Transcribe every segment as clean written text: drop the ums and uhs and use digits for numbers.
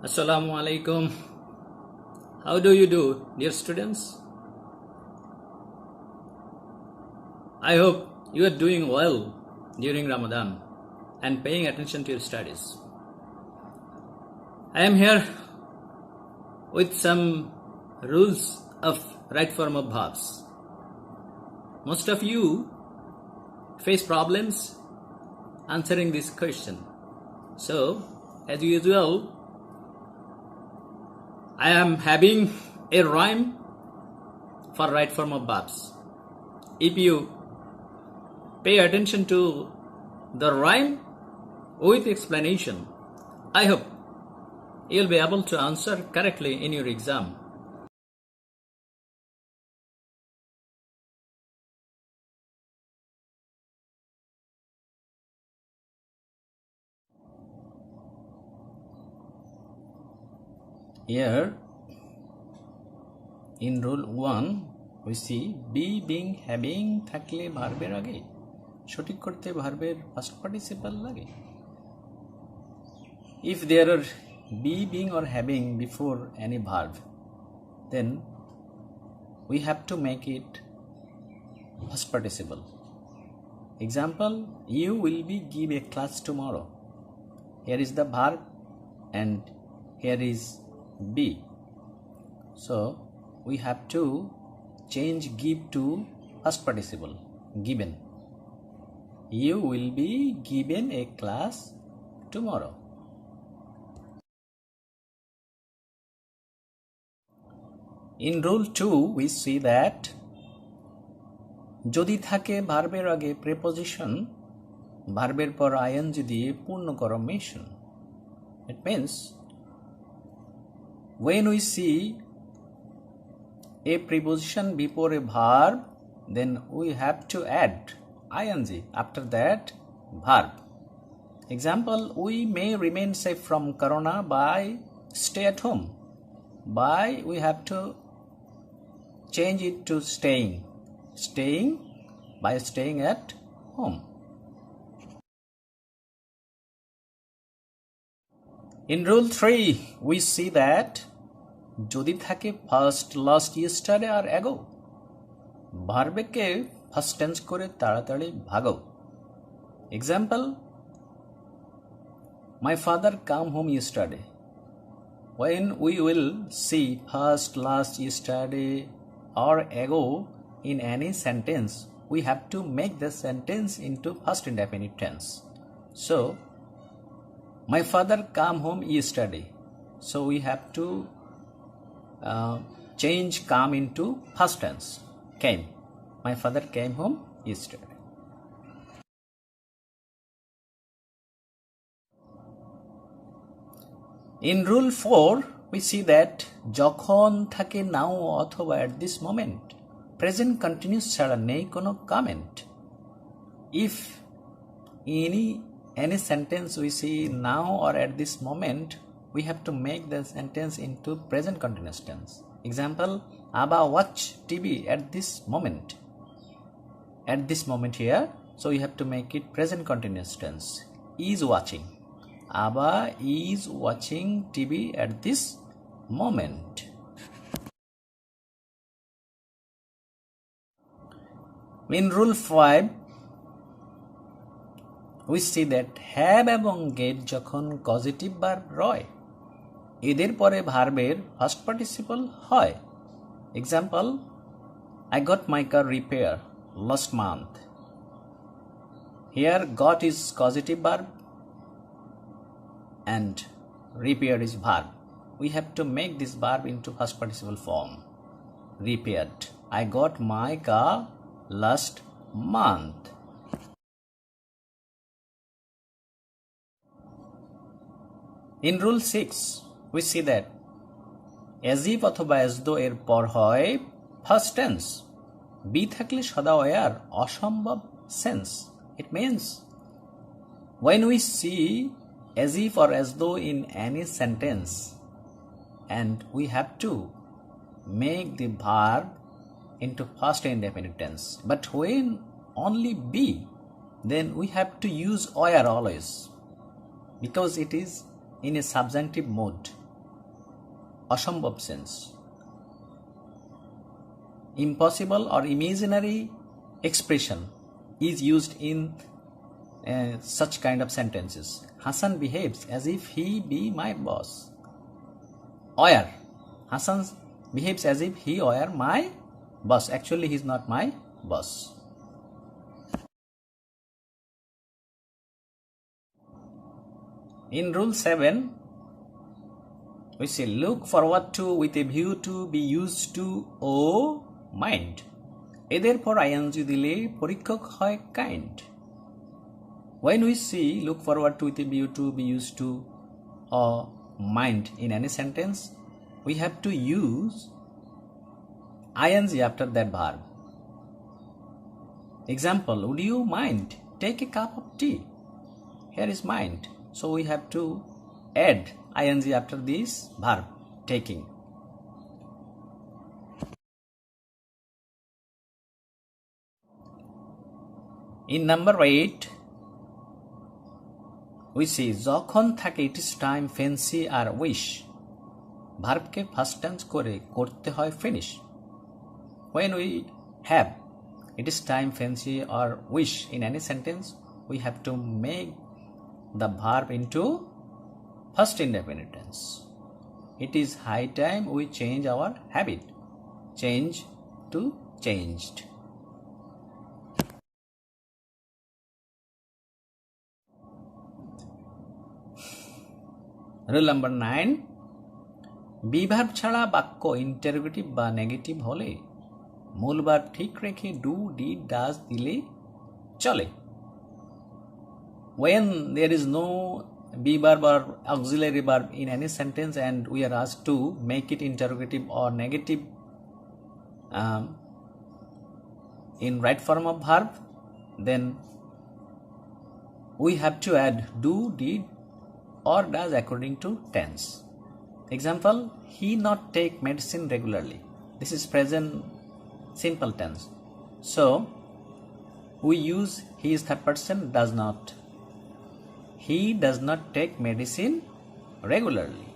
Assalamu alaikum. How do you do, dear students? I hope you are doing well during Ramadan and paying attention to your studies. I am here with some rules of right form of verbs. Most of you face problems answering this question. So, as usual, I am having a rhyme for right form of verbs. If you pay attention to the rhyme with explanation, I hope you'll be able to answer correctly in your exam. Here, in rule 1, we see be, being, having থাকলে ভার্বের আগে সঠিক করতে ভার্বের past participle লাগে. If there are be, being or having before any verb, then we have to make it past participle. Example, you will be give a class tomorrow. Here is the verb and here is be. So we have to change give to past participle, given. You will be given a class tomorrow. In rule 2, we see that যদি থাকে ভার্বের আগে preposition, ভার্বের পর ing দিয়ে পূর্ণকরণ mason. It means when we see a preposition before a verb, then we have to add ing after that verb. Example, we may remain safe from corona by stay at home. By we have to change it to staying. Staying by staying at home. In rule 3, we see that যদি থাকে first last yesterday আর ago, ভার্বকে first tense করে তাড়াতাড়ি ভাগো. Example, my father came home yesterday. When we will see first, last, yesterday or ago in any sentence, we have to make the sentence into past indefinite tense. So, my father came home yesterday. So we have to change come into past tense. Came. My father came home yesterday. In rule 4, we see that যখন থাকে now অথবা at this moment, present continuous ছাড়া নেই কোনো comment. If any sentence we see now or at this moment, we have to make the sentence into present continuous tense. Example, Abba watch TV at this moment. At this moment here, so you have to make it present continuous tense. Is watching. Abba is watching TV at this moment. In rule 5, we see that have এবং get যখন causative verb রয়, এদের পরে ভার্বের first participle হয়. Example, I got my car repair last month. Here got is causative verb and repair is verb. We have to make this verb into past participle form. Repaired. I got my car last month. In rule 6, we see that as if অথবা as though এর পর হয় first tense. be থাকলে সদা war অসম্ভব sense. It means when we see as if or as though in any sentence and we have to make the verb into past indefinite tense. But when only be, then we have to use where always because it is in a subjunctive mode. অসম্ভব sense. Impossible or imaginary expression is used in such kind of sentences. Hassan behaves as if he be my boss. Or Hassan behaves as if he or my boss. Actually, he is not my boss. In rule 7, we say look forward to with a view to be used to o mind. এদের পর ing দিলে পরীক্ষক হয় kind. When we see look forward to with a view to be used to or mind in any sentence, we have to use ing after that verb. Example, would you mind take a cup of tea? Here is mind. So we have to add ing after this verb taking. In number 8, we see যখন থাকে it is time, fancy আর wish. ভার্বকে first tense করে করতে হয় finish. When we have it is time, fancy or wish in any sentence, we have to make the verb into first indefinite tense. It is high time we change our habit. Change to changed. Rule number 9, be verb ছাড়া বাক্য interrogative বা negative হলে মূল verb ঠিক রেখে do did does দিলে চলে। When there is no be verb or auxiliary verb in any sentence and we are asked to make it interrogative or negative in right form of verb, then we have to add do, did or does according to tense. Example, he not take medicine regularly. This is present simple tense. So we use he is third person does not. He does not take medicine regularly.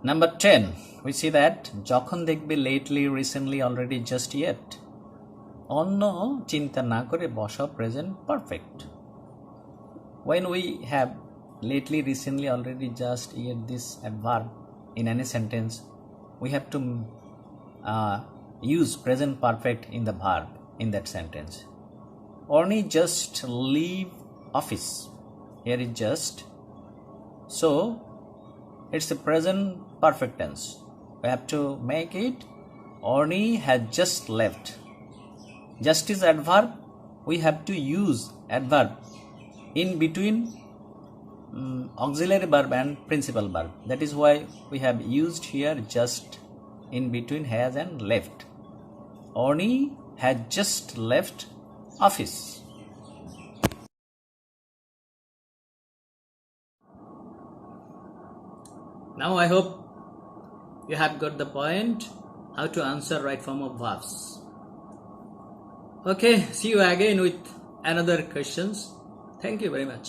Number 10, we see that যখন দেখবে lately, recently, already, just yet. অন্য চিন্তা না করে বসাও present perfect. When we have lately, recently, already, just yet, this verb in any sentence, we have to use present perfect in the verb in that sentence. Only just leave office. Here is just. So it's a present perfect tense. We have to make it Orni has just left. Just is adverb. We have to use adverb in between auxiliary verb and principal verb. That is why we have used here just in between has and left. Orni had just left office. Now I hope you have got the point how to answer right form of verbs. Okay, see you again with another questions. Thank you very much.